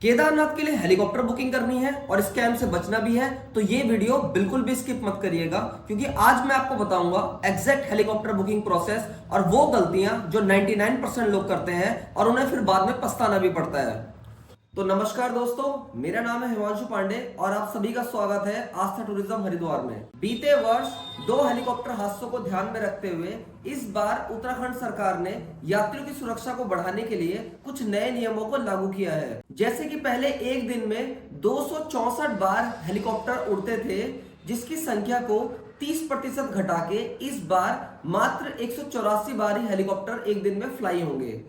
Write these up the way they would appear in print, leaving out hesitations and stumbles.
केदारनाथ के लिए helicopter booking करनी है और स्कैम से बचना भी है तो ये वीडियो बिल्कुल भी स्किप मत करिएगा, क्योंकि आज मैं आपको बताऊंगा एग्जैक्ट हेलीकॉप्टर बुकिंग प्रोसेस और वो गलतियां जो 99% लोग करते हैं और उन्हें फिर बाद में पछताना भी पड़ता है। तो नमस्कार दोस्तों, मेरा नाम है हिमांशु पांडे और आप सभी का स्वागत है आस्था टूरिज्म हरिद्वार में। बीते वर्ष 2 हेलीकॉप्टर हादसों को ध्यान में रखते हुए इस बार उत्तराखंड सरकार ने यात्रियों की सुरक्षा को बढ़ाने के लिए कुछ नए नियमों को लागू किया है। जैसे कि पहले एक दिन में 264 बार हेलीकॉप्टर उड़ते थे, जिसकी संख्या को 30% घटा के इस बार मात्र 184 बार ही हेलीकॉप्टर एक दिन में फ्लाई होंगे।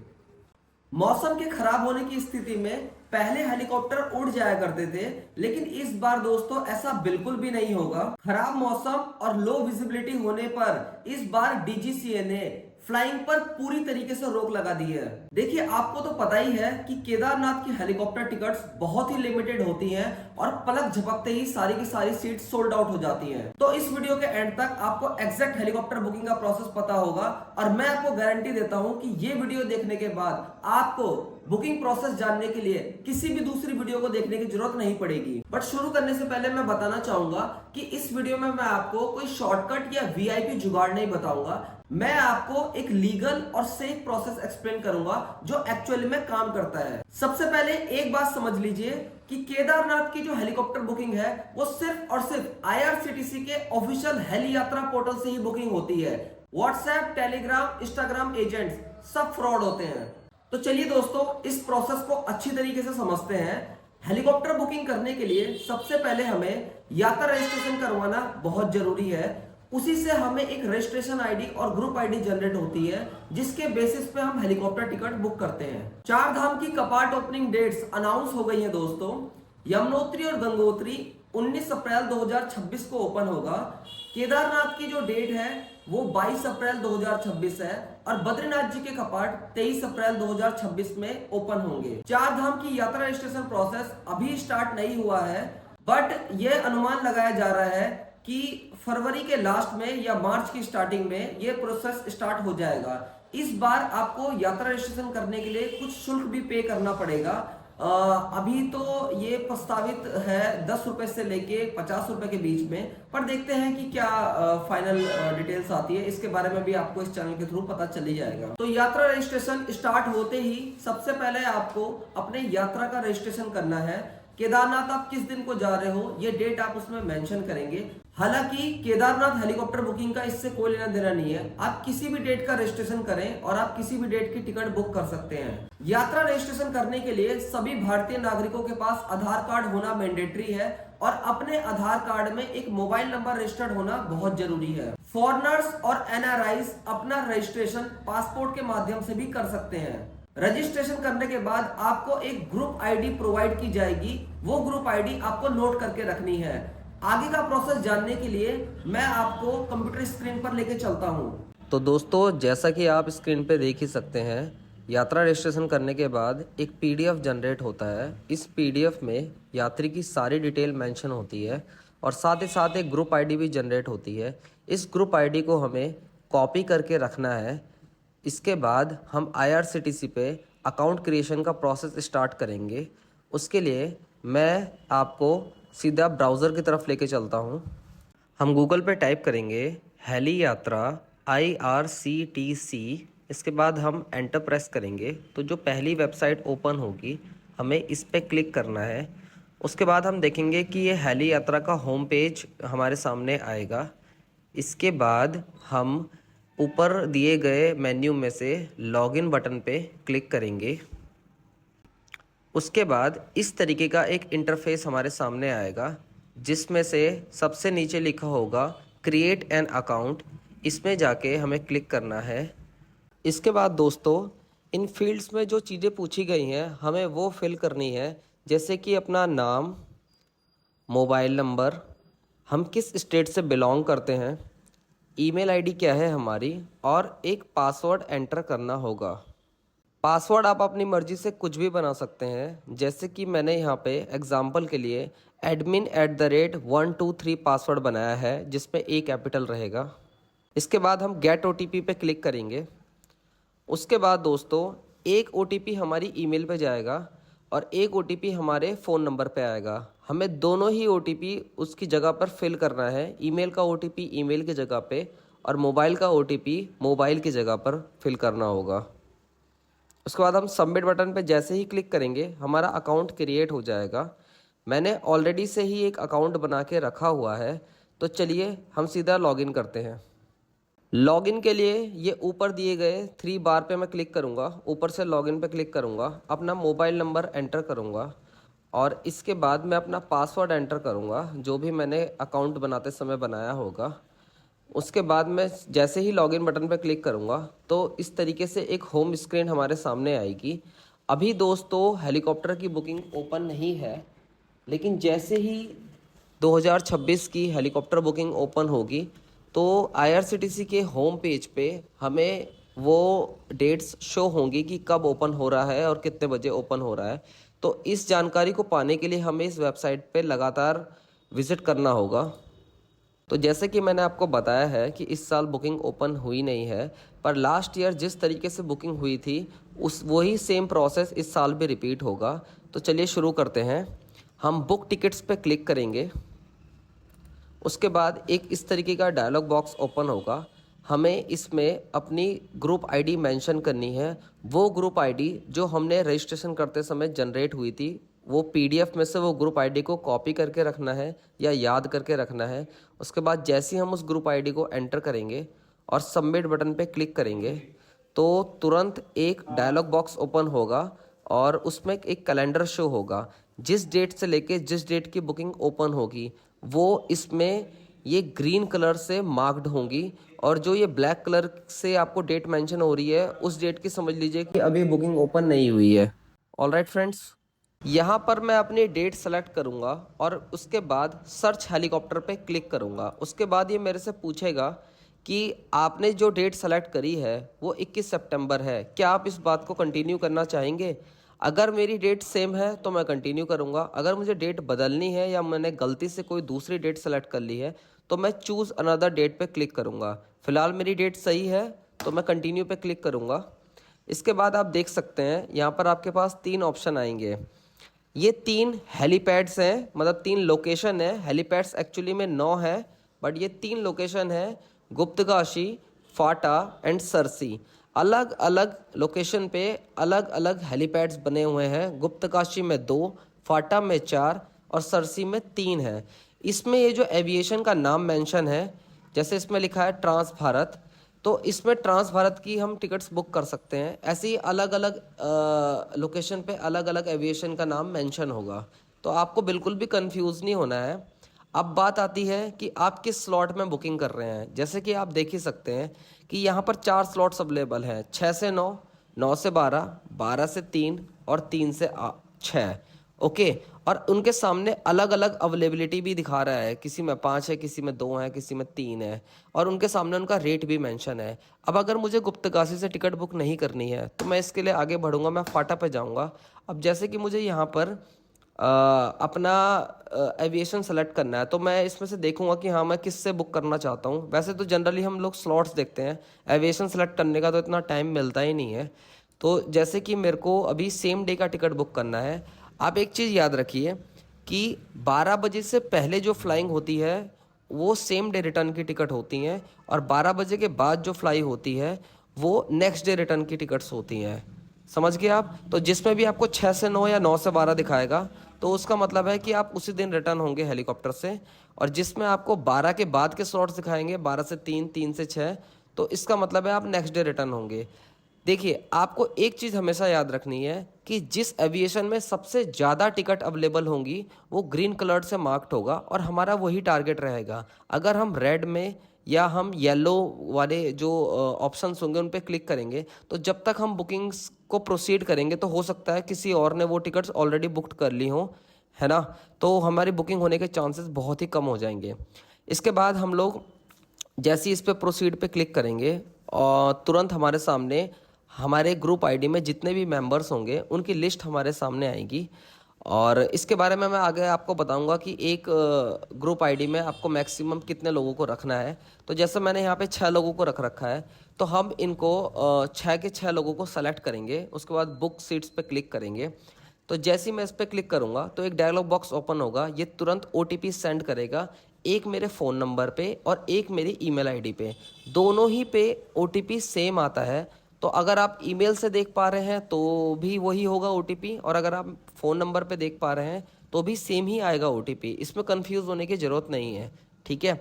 मौसम के खराब होने की स्थिति में पहले हेलीकॉप्टर उड़ जाया करते थे, लेकिन इस बार दोस्तों ऐसा बिल्कुल भी नहीं होगा। खराब मौसम और लो विजिबिलिटी होने पर इस बार डीजीसीए ने फ्लाइंग पर पूरी तरीके से रोक लगा दी है। देखिए, आपको तो पता ही है कि केदारनाथ की हेलीकॉप्टर टिकट्स बहुत ही लिमिटेड होती हैं और पलक झपकते ही सारी की सारी सीट सोल्ड आउट हो जाती हैं। तो इस वीडियो के एंड तक आपको एग्जैक्ट हेलीकॉप्टर बुकिंग का प्रोसेस पता होगा और मैं आपको गारंटी देता हूं कि ये वीडियो देखने के बाद आपको बुकिंग प्रोसेस जानने के लिए किसी भी दूसरी वीडियो को देखने की जरूरत नहीं पड़ेगी। बट शुरू करने से पहले मैं बताना चाहूंगा कि इस वीडियो में मैं आपको कोई शॉर्टकट या वीआईपी जुगाड़ नहीं बताऊंगा। मैं आपको एक लीगल और सेफ प्रोसेस एक्सप्लेन करूंगा जो एक्चुअली में काम करता है। सबसे पहले एक बात समझ लीजिए कि केदारनाथ की जो हेलीकॉप्टर बुकिंग है वो सिर्फ और सिर्फ आईआरसीटीसी के ऑफिशियल हेली यात्रा पोर्टल से ही बुकिंग होती है। व्हाट्सएप, टेलीग्राम, इंस्टाग्राम एजेंट्स सब फ्रॉड होते हैं। तो चलिए दोस्तों, इस प्रोसेस को अच्छी तरीके से समझते हैं। हेलीकॉप्टर बुकिंग करने के लिए सबसे पहले हमें यात्रा रजिस्ट्रेशन करवाना बहुत जरूरी है। उसी से हमें एक रजिस्ट्रेशन आईडी और ग्रुप आईडी जनरेट होती है, जिसके बेसिस पे हम हेलीकॉप्टर टिकट बुक करते हैं। 4 धाम की कपाट ओपनिंग डेट्स अनाउंस हो गई हैं दोस्तों। यमुनोत्री और गंगोत्री 19 अप्रैल 2026 को ओपन होगा। केदारनाथ की जो डेट है वो 22 अप्रैल 2026 है और बद्रीनाथ जी के कपाट 23 अप्रैल 2026 में ओपन होंगे। 4 धाम की यात्रा रजिस्ट्रेशन प्रोसेस अभी स्टार्ट नहीं हुआ है, बट यह अनुमान लगाया जा रहा है कि फरवरी के लास्ट में या मार्च की स्टार्टिंग में ये प्रोसेस स्टार्ट हो जाएगा। इस बार आपको यात्रा रजिस्ट्रेशन करने के लिए कुछ शुल्क भी पे करना पड़ेगा। अभी तो ये प्रस्तावित है 10 रुपए से लेके 50 रुपए के बीच में, पर देखते हैं कि क्या फाइनल डिटेल्स आती है। इसके बारे में भी आपको इस चैनल के थ्रू पता चल ही जाएगा। तो यात्रा रजिस्ट्रेशन स्टार्ट होते ही सबसे पहले आपको अपने यात्रा का रजिस्ट्रेशन करना है। केदारनाथ आप किस दिन को जा रहे हो ये डेट आप उसमें मेंशन करेंगे। हालांकि केदारनाथ हेलीकॉप्टर बुकिंग का इससे कोई लेना देना नहीं है। आप किसी भी डेट का रजिस्ट्रेशन करें और आप किसी भी डेट की टिकट बुक कर सकते हैं। यात्रा रजिस्ट्रेशन करने के लिए सभी भारतीय नागरिकों के पास आधार कार्ड होना मैंडेटरी है और अपने आधार कार्ड में एक मोबाइल नंबर रजिस्टर्ड होना बहुत जरूरी है। फॉरेनर्स और एनआरआईज अपना रजिस्ट्रेशन पासपोर्ट के माध्यम से भी कर सकते हैं। रजिस्ट्रेशन करने के बाद आपको एक ग्रुप आईडी प्रोवाइड की जाएगी। वो ग्रुप आईडी आपको नोट करके रखनी है। आगे का प्रोसेस जानने के लिए मैं आपको कंप्यूटर स्क्रीन पर लेके चलता हूं। तो दोस्तों, जैसा कि आप स्क्रीन पे देख ही सकते हैं, यात्रा रजिस्ट्रेशन करने के बाद एक पीडीएफ जनरेट होता है। इस पीडीएफ में यात्री की सारी डिटेल मेंशन होती है और साथ ही साथ एक ग्रुप आईडी भी जनरेट होती है। इस ग्रुप आईडी को हमें कॉपी करके रखना है। इसके बाद हम आईआरसीटीसी पे अकाउंट क्रिएशन का प्रोसेस स्टार्ट करेंगे। उसके लिए मैं आपको सीधा ब्राउज़र की तरफ लेके चलता हूँ। हम गूगल पे टाइप करेंगे हेली यात्रा IRCTC। इसके बाद हम एंटर प्रेस करेंगे तो जो पहली वेबसाइट ओपन होगी हमें इस पे क्लिक करना है। उसके बाद हम देखेंगे कि ये हेली यात्रा का होम पेज हमारे सामने आएगा। इसके बाद हम ऊपर दिए गए मेन्यू में से लॉगिन बटन पे क्लिक करेंगे। उसके बाद इस तरीके का एक इंटरफेस हमारे सामने आएगा, जिसमें से सबसे नीचे लिखा होगा क्रिएट एन अकाउंट। इसमें जाके हमें क्लिक करना है। इसके बाद दोस्तों, इन फील्ड्स में जो चीज़ें पूछी गई हैं हमें वो फिल करनी है, जैसे कि अपना नाम, मोबाइल नंबर, हम किस स्टेट से बिलोंग करते हैं, ईमेल आईडी क्या है हमारी, और एक पासवर्ड एंटर करना होगा। पासवर्ड आप अपनी मर्ज़ी से कुछ भी बना सकते हैं, जैसे कि मैंने यहाँ पे एग्जांपल के लिए admin@123 पासवर्ड बनाया है, जिसमें A कैपिटल रहेगा। इसके बाद हम गेट OTP पे क्लिक करेंगे। उसके बाद दोस्तों एक OTP हमारी ईमेल पे जाएगा और एक OTP हमारे फ़ोन नंबर पे आएगा। हमें दोनों ही OTP उसकी जगह पर फिल करना है। ईमेल का OTP ईमेल की जगह पे और मोबाइल का OTP मोबाइल की जगह पर फिल करना होगा। उसके बाद हम सबमिट बटन पे जैसे ही क्लिक करेंगे हमारा अकाउंट क्रिएट हो जाएगा। मैंने ऑलरेडी से ही एक अकाउंट बना के रखा हुआ है, तो चलिए हम सीधा लॉगिन करते हैं। लॉगिन के लिए ये ऊपर दिए गए 3 बार पे मैं क्लिक करूँगा, ऊपर से लॉगिन पे क्लिक करूँगा, अपना मोबाइल नंबर एंटर करूँगा और इसके बाद मैं अपना पासवर्ड एंटर करूँगा जो भी मैंने अकाउंट बनाते समय बनाया होगा। उसके बाद मैं जैसे ही लॉगिन बटन पर क्लिक करूँगा तो इस तरीके से एक होम स्क्रीन हमारे सामने आएगी। अभी दोस्तों हेलीकॉप्टर की बुकिंग ओपन नहीं है, लेकिन जैसे ही 2026 की हेलीकॉप्टर बुकिंग ओपन होगी तो IRCTC के होम पेज पे हमें वो डेट्स शो होंगी कि कब ओपन हो रहा है और कितने बजे ओपन हो रहा है। तो इस जानकारी को पाने के लिए हमें इस वेबसाइट पे लगातार विज़िट करना होगा। तो जैसे कि मैंने आपको बताया है कि इस साल बुकिंग ओपन हुई नहीं है, पर लास्ट ईयर जिस तरीके से बुकिंग हुई थी उस वही सेम प्रोसेस इस साल भी रिपीट होगा। तो चलिए शुरू करते हैं। हम बुक टिकट्स पे क्लिक करेंगे। उसके बाद एक इस तरीके का डायलॉग बॉक्स ओपन होगा। हमें इसमें अपनी ग्रुप आईडी मेंशन करनी है, वो ग्रुप आईडी जो हमने रजिस्ट्रेशन करते समय जनरेट हुई थी। वो PDF में से वो ग्रुप आईडी को कॉपी करके रखना है या याद करके रखना है। उसके बाद जैसे ही हम उस ग्रुप आईडी को एंटर करेंगे और सबमिट बटन पे क्लिक करेंगे तो तुरंत एक डायलॉग बॉक्स ओपन होगा और उसमें एक कैलेंडर शो होगा। जिस डेट से लेके जिस डेट की बुकिंग ओपन होगी वो इसमें ये ग्रीन कलर से मार्क्ड होंगी और जो ये ब्लैक कलर से आपको डेट मेंशन हो रही है उस डेट की समझ लीजिए कि अभी बुकिंग ओपन नहीं हुई है। ऑलराइट फ्रेंड्स, यहाँ पर मैं अपनी डेट सेलेक्ट करूँगा और उसके बाद सर्च हेलीकॉप्टर पे क्लिक करूँगा। उसके बाद ये मेरे से पूछेगा कि आपने जो डेट सेलेक्ट करी है वो 21 सितंबर है, क्या आप इस बात को कंटिन्यू करना चाहेंगे? अगर मेरी डेट सेम है तो मैं कंटिन्यू करूँगा। अगर मुझे डेट बदलनी है या मैंने गलती से कोई दूसरी डेट सेलेक्ट कर ली है तो मैं चूज़ अनदर डेट पे क्लिक करूँगा। फ़िलहाल मेरी डेट सही है तो मैं कंटिन्यू पे क्लिक करूँगा। इसके बाद आप देख सकते हैं यहाँ पर आपके पास 3 ऑप्शन आएंगे। ये 3 हेलीपैड्स हैं, मतलब 3 लोकेशन है। हेलीपैड्स एक्चुअली में 9 है, बट ये 3 लोकेशन है, गुप्तकाशी, फाटा एंड सरसी। अलग अलग लोकेशन पे अलग अलग हेलीपैड्स बने हुए हैं। गुप्तकाशी में 2, फाटा में 4 और सरसी में 3 है। इसमें ये जो एविएशन का नाम मेंशन है, जैसे इसमें लिखा है ट्रांस भारत, तो इसमें ट्रांस भारत की हम टिकट्स बुक कर सकते हैं। ऐसे ही अलग अलग लोकेशन पे अलग अलग एविएशन का नाम मेंशन होगा, तो आपको बिल्कुल भी कंफ्यूज नहीं होना है। अब बात आती है कि आप किस स्लॉट में बुकिंग कर रहे हैं। जैसे कि आप देख ही सकते हैं कि यहाँ पर 4 स्लॉट्स अवेलेबल हैं, 6 से 9, 9 से 12, 12 से 3 और 3 से 6। ओके, और उनके सामने अलग अलग अवेलेबिलिटी भी दिखा रहा है, किसी में 5 है, किसी में 2 है, किसी में 3 है और उनके सामने उनका रेट भी मेंशन है। अब अगर मुझे गुप्तकाशी से टिकट बुक नहीं करनी है तो मैं इसके लिए आगे बढ़ूंगा, मैं फाटा पे जाऊंगा। अब जैसे कि मुझे यहाँ पर अपना एविएशन सेलेक्ट करना है तो मैं इसमें से देखूंगा कि हाँ मैं किससे बुक करना चाहता हूँ। वैसे तो जनरली हम लोग स्लॉट्स देखते हैं, एविएशन सेलेक्ट करने का तो इतना टाइम मिलता ही नहीं है। तो जैसे कि मेरे को अभी सेम डे का टिकट बुक करना है। आप एक चीज़ याद रखिए कि 12 बजे से पहले जो फ्लाइंग होती है वो सेम डे रिटर्न की टिकट होती हैं और 12 बजे के बाद जो फ्लाई होती है वो नेक्स्ट डे रिटर्न की टिकट्स होती हैं। समझ गए आप? तो जिसमें भी आपको 6 से 9 या 9 से 12 दिखाएगा तो उसका मतलब है कि आप उसी दिन रिटर्न होंगे हेलीकॉप्टर से, और जिसमें आपको 12 के बाद के स्लॉट्स दिखाएंगे 12 से 3, 3 से 6, तो इसका मतलब है आप नेक्स्ट डे रिटर्न होंगे। देखिए, आपको एक चीज़ हमेशा याद रखनी है कि जिस एविएशन में सबसे ज़्यादा टिकट अवेलेबल होंगी वो ग्रीन कलर से मार्क्ड होगा और हमारा वही टारगेट रहेगा। अगर हम रेड में या हम येलो वाले जो ऑप्शंस होंगे उन पे क्लिक करेंगे तो जब तक हम बुकिंग्स को प्रोसीड करेंगे तो हो सकता है किसी और ने वो टिकट्स ऑलरेडी बुकड कर ली हों, है ना, तो हमारी बुकिंग होने के चांसेस बहुत ही कम हो जाएंगे। इसके बाद हम लोग जैसे ही इस पे प्रोसीड पे क्लिक करेंगे और तुरंत हमारे सामने हमारे ग्रुप आईडी में जितने भी मेंबर्स होंगे उनकी लिस्ट हमारे सामने आएगी। और इसके बारे में मैं आगे आपको बताऊंगा कि एक ग्रुप आईडी में आपको मैक्सिमम कितने लोगों को रखना है। तो जैसे मैंने यहाँ पे 6 लोगों को रख रखा है तो हम इनको 6 के 6 लोगों को सेलेक्ट करेंगे। उसके बाद बुक सीट्स पे क्लिक करेंगे तो जैसे ही मैं इस पर क्लिक करूँगा तो एक डायलॉग बॉक्स ओपन होगा। ये तुरंत OTP सेंड करेगा, एक मेरे फ़ोन नंबर पे और एक मेरी ईमेल आईडी पे। दोनों ही पे OTP सेम आता है। तो अगर आप ईमेल से देख पा रहे हैं तो भी वही होगा OTP, और अगर आप फ़ोन नंबर पे देख पा रहे हैं तो भी सेम ही आएगा OTP। इसमें कंफ्यूज होने की ज़रूरत नहीं है, ठीक है।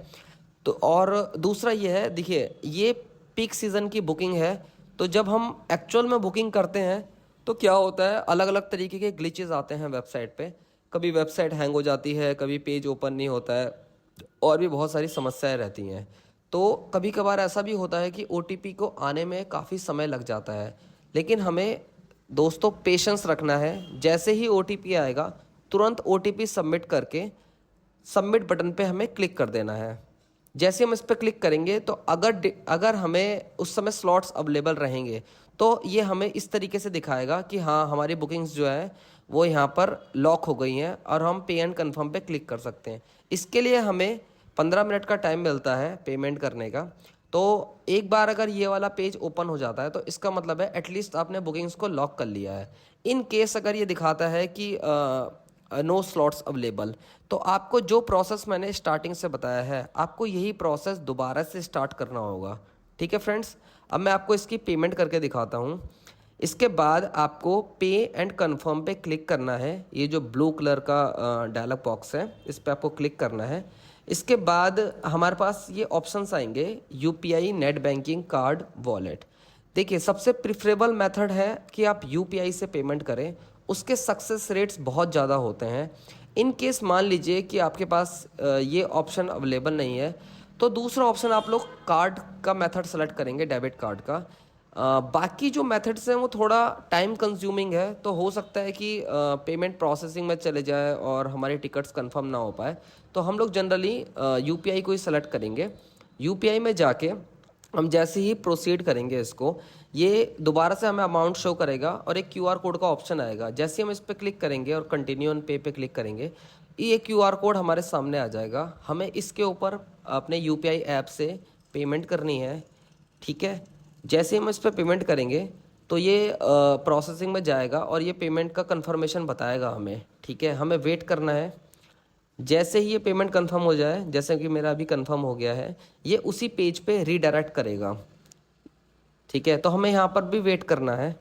तो और दूसरा ये है, देखिए ये पीक सीज़न की बुकिंग है। तो जब हम एक्चुअल में बुकिंग करते हैं तो क्या होता है, अलग अलग तरीके के ग्लिचेस आते हैं वेबसाइट पे। कभी वेबसाइट हैंग हो जाती है, कभी पेज ओपन नहीं होता है, और भी बहुत सारी समस्याएं रहती हैं। तो कभी कभार ऐसा भी होता है कि OTP को आने में काफ़ी समय लग जाता है। लेकिन हमें दोस्तों पेशेंस रखना है। जैसे ही OTP आएगा तुरंत OTP सबमिट करके सबमिट बटन पे हमें क्लिक कर देना है। जैसे हम इस पर क्लिक करेंगे तो अगर हमें उस समय स्लॉट्स अवेलेबल रहेंगे तो ये हमें इस तरीके से दिखाएगा कि हाँ हमारी बुकिंग्स जो है वो यहाँ पर लॉक हो गई हैं और हम पे एंड कन्फर्म पे क्लिक कर सकते हैं। इसके लिए हमें 15 मिनट का टाइम मिलता है पेमेंट करने का। तो एक बार अगर ये वाला पेज ओपन हो जाता है तो इसका मतलब है एटलीस्ट आपने बुकिंग्स को लॉक कर लिया है। इन केस अगर ये दिखाता है कि नो स्लॉट्स अवेलेबल, तो आपको जो प्रोसेस मैंने स्टार्टिंग से बताया है आपको यही प्रोसेस दोबारा से स्टार्ट करना होगा, ठीक है फ्रेंड्स। अब मैं आपको इसकी पेमेंट करके दिखाता हूँ। इसके बाद आपको पे एंड कन्फर्म पे क्लिक करना है। ये जो ब्लू कलर का डायलॉग बॉक्स है इस पर आपको क्लिक करना है। इसके बाद हमारे पास ये ऑप्शंस आएंगे, UPI, net banking, card, wallet. देखिए सबसे प्रिफरेबल मेथड है कि आप UPI से पेमेंट करें, उसके सक्सेस रेट्स बहुत ज़्यादा होते हैं। इन केस मान लीजिए कि आपके पास ये ऑप्शन अवेलेबल नहीं है तो दूसरा ऑप्शन आप लोग कार्ड का मेथड सेलेक्ट करेंगे, डेबिट कार्ड का। बाकी जो मेथड्स हैं वो थोड़ा टाइम कंज्यूमिंग है, तो हो सकता है कि पेमेंट प्रोसेसिंग में चले जाए और हमारे टिकट्स कंफर्म ना हो पाए। तो हम लोग जनरली UPI को ही सेलेक्ट करेंगे। UPI में जाके हम जैसे ही प्रोसीड करेंगे इसको, ये दोबारा से हमें अमाउंट शो करेगा और एक QR कोड का ऑप्शन आएगा। जैसे हम इस पर क्लिक करेंगे और कंटिन्यू ऑन पे पे क्लिक करेंगे, ये QR कोड हमारे सामने आ जाएगा। हमें इसके ऊपर अपने UPI ऐप से पेमेंट करनी है, ठीक है। जैसे हम इस पर पेमेंट करेंगे तो ये प्रोसेसिंग में जाएगा और ये पेमेंट का कंफर्मेशन बताएगा हमें, ठीक है। हमें वेट करना है। जैसे ही ये पेमेंट कंफर्म हो जाए, जैसे कि मेरा अभी कंफर्म हो गया है, ये उसी पेज पे रीडायरेक्ट करेगा, ठीक है। तो हमें यहाँ पर भी वेट करना है।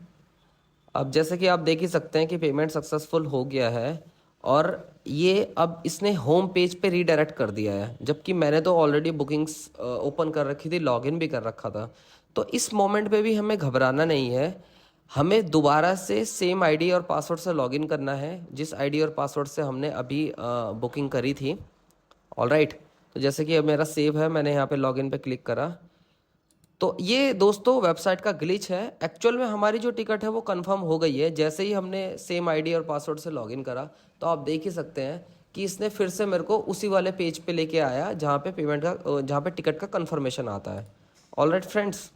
अब जैसे कि आप देख ही सकते हैं कि पेमेंट सक्सेसफुल हो गया है और ये अब इसने होम पेज पे रीडायरेक्ट कर दिया है, जबकि मैंने तो ऑलरेडी बुकिंग्स ओपन कर रखी थी, लॉगिन भी कर रखा था। तो इस मोमेंट पे भी हमें घबराना नहीं है। हमें दोबारा से सेम आईडी और पासवर्ड से लॉगिन करना है जिस आईडी और पासवर्ड से हमने अभी बुकिंग करी थी। ऑलराइट, तो जैसे कि अब मेरा सेव है, मैंने यहाँ पे लॉगिन पे क्लिक करा। तो ये दोस्तों वेबसाइट का ग्लिच है। एक्चुअल में हमारी जो टिकट है वो कंफर्म हो गई है। जैसे ही हमने सेम आईडी और पासवर्ड से लॉगिन करा तो आप देख ही सकते हैं कि इसने फिर से मेरे को उसी वाले पेज पे लेके आया जहाँ पे जहाँ पे टिकट का कंफर्मेशन आता है। ऑलराइट फ्रेंड्स,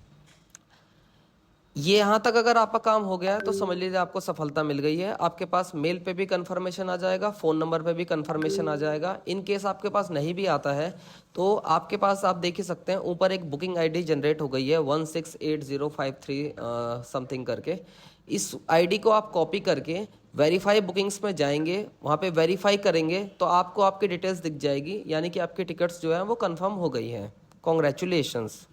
ये यहाँ तक अगर आपका काम हो गया है तो समझ लीजिए आपको सफलता मिल गई है। आपके पास मेल पे भी कंफर्मेशन आ जाएगा, फ़ोन नंबर पे भी कंफर्मेशन आ जाएगा। इन केस आपके पास नहीं भी आता है तो आपके पास, आप देख ही सकते हैं ऊपर एक बुकिंग आईडी जनरेट हो गई है 168053 समथिंग करके। इस आईडी को आप कॉपी करके वेरीफाई बुकिंग्स में जाएंगे, वहाँ पे वेरीफाई करेंगे तो आपको आपकी डिटेल्स दिख जाएगी, यानी कि आपकी टिकट्स जो है वो कंफर्म हो गई हैं। कॉन्ग्रेचुलेशंस।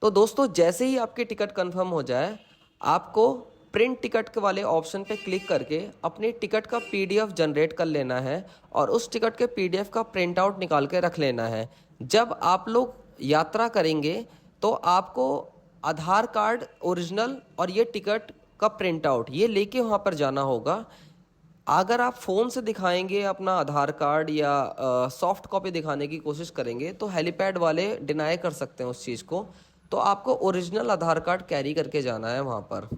तो दोस्तों जैसे ही आपकी टिकट कंफर्म हो जाए, आपको प्रिंट टिकट के वाले ऑप्शन पे क्लिक करके अपनी टिकट का PDF जनरेट कर लेना है और उस टिकट के PDF का प्रिंट आउट निकाल के रख लेना है। जब आप लोग यात्रा करेंगे तो आपको आधार कार्ड ओरिजिनल और ये टिकट का प्रिंट आउट ये लेके वहाँ पर जाना होगा। अगर आप फ़ोन से दिखाएंगे अपना आधार कार्ड या सॉफ्ट कॉपी दिखाने की कोशिश करेंगे तो हेलीपैड वाले डिनाई कर सकते हैं उस चीज़ को। तो आपको ओरिजिनल आधार कार्ड कैरी करके जाना है वहाँ पर।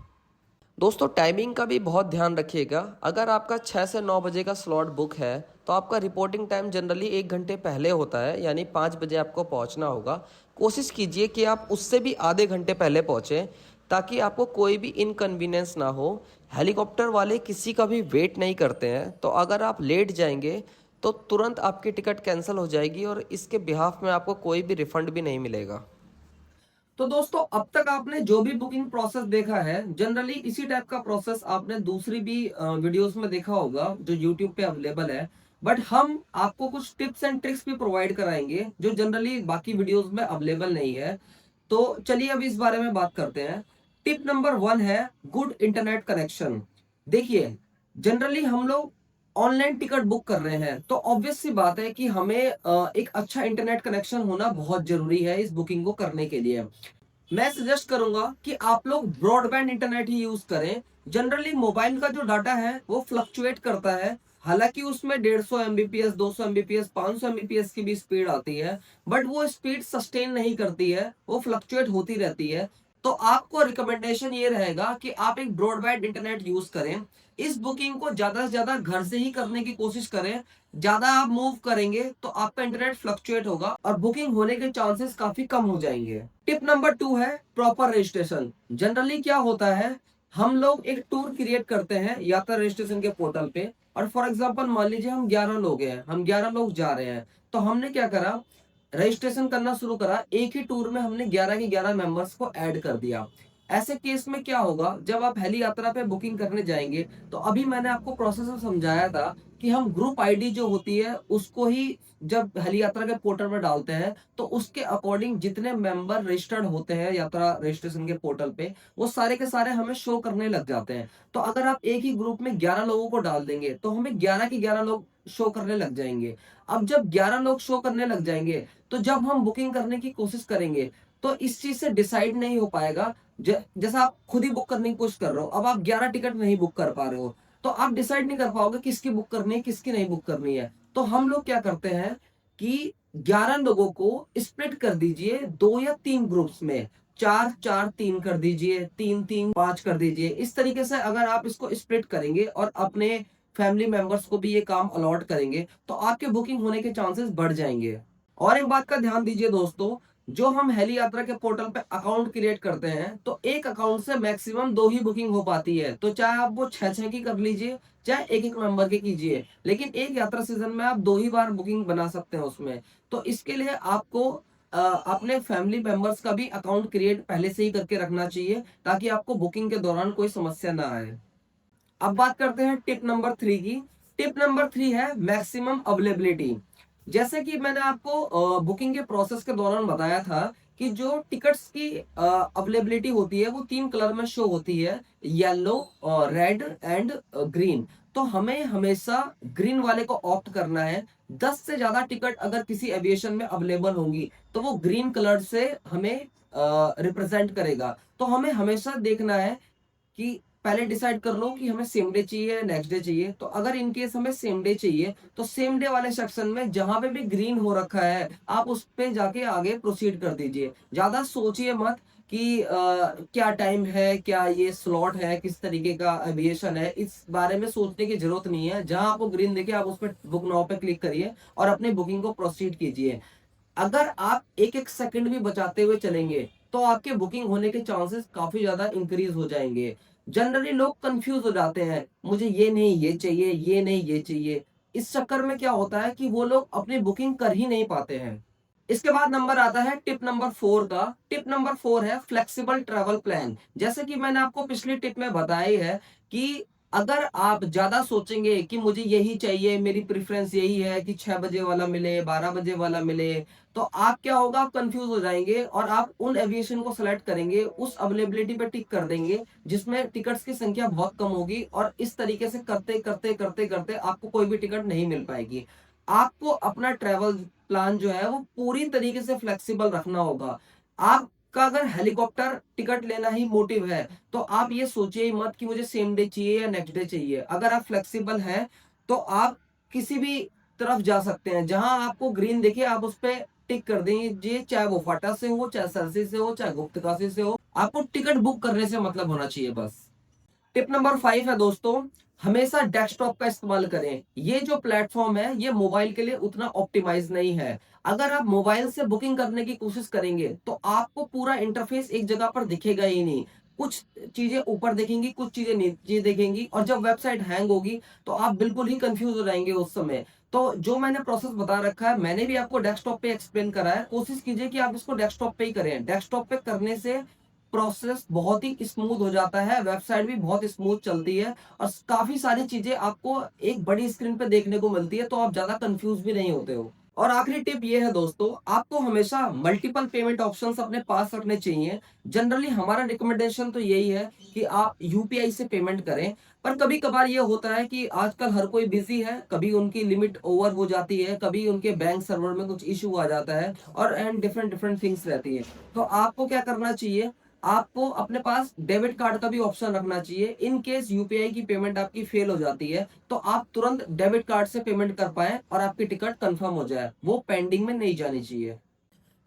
दोस्तों टाइमिंग का भी बहुत ध्यान रखिएगा। अगर आपका 6 से 9 बजे का स्लॉट बुक है तो आपका रिपोर्टिंग टाइम जनरली 1 घंटे पहले होता है, यानी 5 बजे आपको पहुँचना होगा। कोशिश कीजिए कि आप उससे भी आधे घंटे पहले पहुँचें ताकि आपको कोई भी इनकन्वीनियंस ना हो। हेलीकॉप्टर वाले किसी का भी वेट नहीं करते हैं, तो अगर आप लेट जाएंगे तो तुरंत आपकी टिकट कैंसिल हो जाएगी और इसके बिहाफ में आपको कोई भी रिफंड भी नहीं मिलेगा। तो दोस्तों अब तक आपने जो भी बुकिंग प्रोसेस देखा है, जनरली इसी टाइप का प्रोसेस आपने दूसरी भी वीडियोस में देखा होगा जो यूट्यूब पे अवेलेबल है। बट हम आपको कुछ टिप्स एंड ट्रिक्स भी प्रोवाइड कराएंगे जो जनरली बाकी वीडियोस में अवेलेबल नहीं है। तो चलिए अभी इस बारे में बात करते हैं। टिप नंबर 1 है गुड इंटरनेट कनेक्शन। देखिए, जनरली हम लोग ऑनलाइन टिकट बुक कर रहे हैं तो ऑब्वियस सी बात है कि हमें एक अच्छा इंटरनेट कनेक्शन होना बहुत जरूरी है इस बुकिंग को करने के लिए। मैं सजेस्ट करूंगा कि आप लोग ब्रॉडबैंड इंटरनेट ही यूज करें। जनरली मोबाइल का जो डाटा है वो फ्लक्चुएट करता है। हालांकि उसमें 150 एमबीपीएस, 200 एमबीपीएस, 500 एमबीपीएस की भी स्पीड आती है, बट वो स्पीड सस्टेन नहीं करती है, वो फ्लक्चुएट होती रहती है। तो आपको रिकमेंडेशन ये रहेगा कि आप एक ब्रॉडबैंड इंटरनेट यूज करें। इस बुकिंग को ज्यादा से ज्यादा घर से ही करने की कोशिश करें। ज्यादा आप मूव करेंगे तो आपका इंटरनेट फ्लक्चुएट होगा और बुकिंग होने के चांसेस काफी कम हो जाएंगे। टिप नंबर 2 है प्रॉपर रजिस्ट्रेशन। जनरली क्या होता है, हम लोग एक टूर क्रिएट करते हैं यात्रा रजिस्ट्रेशन के पोर्टल पे, और फॉर एग्जांपल मान लीजिए हम 11 लोग हैं, हम 11 लोग जा रहे हैं। तो हमने क्या करा, रजिस्ट्रेशन करना शुरू करा, एक ही टूर में हमने 11 के 11 मेंबर्स को ऐड कर दिया। ऐसे केस में क्या होगा, जब आप हेली यात्रा पे बुकिंग करने जाएंगे तो अभी मैंने आपको प्रोसेस में समझाया था कि हम ग्रुप आईडी जो होती है उसको ही जब हेली यात्रा के पोर्टल में डालते हैं तो उसके अकॉर्डिंग जितने मेंबर रजिस्टर्ड होते हैं यात्रा रजिस्ट्रेशन के पोर्टल पे वो सारे के सारे हमें शो करने लग जाते हैं। तो अगर आप एक ही ग्रुप में 11 लोगों को डाल देंगे तो हमें 11 के 11 लोग शो करने लग जाएंगे। अब जब 11 लोग शो करने लग जाएंगे तो जब हम बुकिंग करने की कोशिश करेंगे तो इस चीज से डिसाइड नहीं हो पाएगा। जैसा आप खुद ही बुक करने की कोशिश कर रहे हो, अब आप 11 टिकट नहीं बुक कर पा रहे हो तो आप डिसाइड नहीं कर पाओगे किसकी बुक करनी है किसकी नहीं बुक करनी है। तो हम लोग क्या करते हैं कि 11 लोगों को स्प्लिट कर दीजिए 2 या 3 ग्रुप्स में, 4 4 3 कर दीजिए, 3 3 5 कर दीजिए। इस तरीके से अगर आप इसको स्प्लिट करेंगे और अपने फैमिली मेंबर्स को भी ये काम अलॉट करेंगे तो आपके बुकिंग होने के चांसेस बढ़ जाएंगे। और एक बात का ध्यान दीजिए दोस्तों, जो हम हेली यात्रा के पोर्टल पे अकाउंट क्रिएट करते हैं तो एक अकाउंट से मैक्सिमम 2 ही बुकिंग हो पाती है। तो चाहे आप वो 6 की कर लीजिए, चाहे एक एक मेंबर के कीजिए, लेकिन एक यात्रा सीजन में आप 2 ही बार बुकिंग बना सकते हैं उसमें। तो इसके लिए आपको अपने फैमिली मेंबर्स का भी अकाउंट क्रिएट पहले से ही करके रखना चाहिए ताकि आपको बुकिंग के दौरान कोई समस्या ना आए। अब बात करते हैं टिप नंबर 3 की। टिप नंबर 3 है मैक्सिमम अवेलेबिलिटी। जैसे कि मैंने आपको बुकिंग के प्रोसेस के दौरान बताया था कि जो टिकट्स की अवेलेबिलिटी होती है वो 3 कलर में शो होती है, येलो, रेड एंड ग्रीन। तो हमें हमेशा ग्रीन वाले को ऑप्ट करना है। 10 से ज्यादा टिकट अगर किसी एविएशन में अवेलेबल होंगी तो वो ग्रीन कलर से हमें रिप्रेजेंट करेगा। तो हमें हमेशा देखना है कि पहले डिसाइड कर लो कि हमें सेम डे चाहिए या नेक्स्ट डे चाहिए। तो अगर इन केस हमें सेम डे चाहिए तो सेम डे वाले सेक्शन में जहां पे भी ग्रीन हो रखा है आप उस पे जाके आगे प्रोसीड कर दीजिए। ज्यादा सोचिए मत कि क्या टाइम है, क्या ये स्लॉट है, किस तरीके का एविएशन है, इस बारे में सोचने की जरूरत नहीं है। जहां आपको ग्रीन देखे आप उस पर बुक नाउ पे क्लिक करिए और अपनी बुकिंग को प्रोसीड कीजिए। अगर आप एक एक सेकंड भी बचाते हुए चलेंगे तो आपके बुकिंग होने के चांसेस काफी ज्यादा इंक्रीज हो जाएंगे। जनरली लोग कंफ्यूज हो जाते हैं, मुझे ये नहीं ये चाहिए, ये नहीं ये चाहिए। इस चक्कर में क्या होता है कि वो लोग अपनी बुकिंग कर ही नहीं पाते हैं। इसके बाद नंबर आता है टिप नंबर 4 का। टिप नंबर 4 है फ्लेक्सिबल ट्रैवल प्लान। जैसे कि मैंने आपको पिछली टिप में बताया ही है कि अगर आप ज्यादा सोचेंगे कि मुझे यही चाहिए, मेरी प्रेफरेंस यही है कि 6 बजे वाला मिले, 12 बजे वाला मिले, तो आप क्या होगा, आप कंफ्यूज हो जाएंगे और आप उन एविएशन को सेलेक्ट करेंगे, उस अवेलेबिलिटी पे टिक कर देंगे जिसमें टिकट्स की संख्या बहुत कम होगी और इस तरीके से करते करते करते करते आपको कोई भी टिकट नहीं मिल पाएगी। आपको अपना ट्रेवल प्लान जो है वो पूरी तरीके से फ्लेक्सिबल रखना होगा। आपका अगर हेलीकॉप्टर टिकट लेना ही मोटिव है तो आप ये सोचिए मत कि मुझे सेम डे चाहिए या नेक्स्ट डे चाहिए। अगर आप फ्लेक्सिबल हैं तो आप किसी भी तरफ जा सकते हैं, जहां आपको ग्रीन देखिए आप उस पर टिक कर दीजिए, चाहे वो फाटा से हो, चाहे सरसी से हो, चाहे गुप्तकाशी से हो। आपको टिकट बुक करने से मतलब होना चाहिए बस। टिप नंबर 5 है दोस्तों, हमेशा डेस्कटॉप का इस्तेमाल करें। ये जो प्लेटफॉर्म है ये मोबाइल के लिए उतना ऑप्टिमाइज नहीं है। अगर आप मोबाइल से बुकिंग करने की कोशिश करेंगे तो आपको पूरा इंटरफेस एक जगह पर दिखेगा ही नहीं। कुछ चीजें ऊपर देखेंगी, कुछ चीजें नीचे देखेंगी, और जब वेबसाइट हैंग होगी तो आप बिल्कुल ही कंफ्यूज हो जाएंगे उस समय। तो जो मैंने प्रोसेस बता रखा है, मैंने भी आपको डेस्कटॉप पे एक्सप्लेन करा है। कोशिश कीजिए कि आप इसको डेस्कटॉप पे ही करें। डेस्कटॉप पे करने से प्रोसेस बहुत ही स्मूथ हो जाता है, वेबसाइट भी बहुत स्मूथ चलती है, और काफी सारी चीजें आपको एक बड़ी स्क्रीन पे देखने को मिलती है, तो आप ज्यादा कंफ्यूज भी नहीं होते हो। और आखिरी टिप ये है दोस्तों, आपको हमेशा मल्टीपल पेमेंट ऑप्शंस अपने पास रखने चाहिए। जनरली हमारा रिकमेंडेशन तो यही है कि आप यूपीआई से पेमेंट करें, पर कभी कभार ये होता है कि आजकल हर कोई बिजी है, कभी उनकी लिमिट ओवर हो जाती है, कभी उनके बैंक सर्वर में कुछ इशू आ जाता है, और एंड डिफरेंट डिफरेंट थिंग्स रहती है। तो आपको क्या करना चाहिए, आपको अपने पास डेबिट कार्ड का भी ऑप्शन रखना चाहिए। इन केस यूपीआई की पेमेंट आपकी फेल हो जाती है, तो आप तुरंत डेबिट कार्ड से पेमेंट कर पाए और आपकी टिकट कंफर्म हो जाए, वो पेंडिंग में नहीं जानी चाहिए।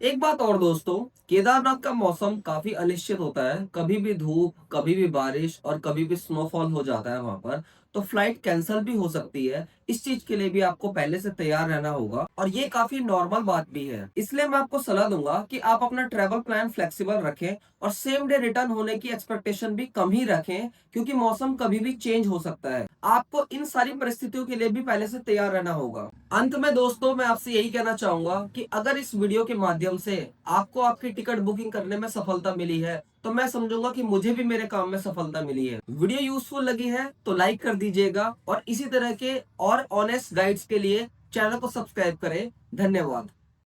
एक बात और दोस्तों, केदारनाथ का मौसम काफी अनिश्चित होता है, कभी भी धूप, कभी भी बारिश और कभी भी स्नोफॉल हो जाता है वहां पर। तो फ्लाइट कैंसिल भी हो सकती है। इस चीज के लिए भी आपको पहले से तैयार रहना होगा, और ये काफी नॉर्मल बात भी है। इसलिए मैं आपको सलाह दूंगा कि आप अपना ट्रैवल प्लान फ्लेक्सिबल रखें, और सेम डे रिटर्न होने की एक्सपेक्टेशन भी कम ही रखें, क्योंकि मौसम कभी भी चेंज हो सकता है। आपको इन सारी परिस्थितियों के लिए भी पहले से तैयार रहना होगा। अंत में दोस्तों, मैं आपसे यही कहना चाहूंगा कि अगर इस वीडियो के माध्यम से आपको आपकी टिकट बुकिंग करने में सफलता मिली है, तो मैं समझूंगा कि मुझे भी मेरे काम में सफलता मिली है। वीडियो यूजफुल लगी है तो लाइक कर दीजिएगा, और इसी तरह के और ऑनेस्ट गाइड्स के लिए चैनल को सब्सक्राइब करें। धन्यवाद।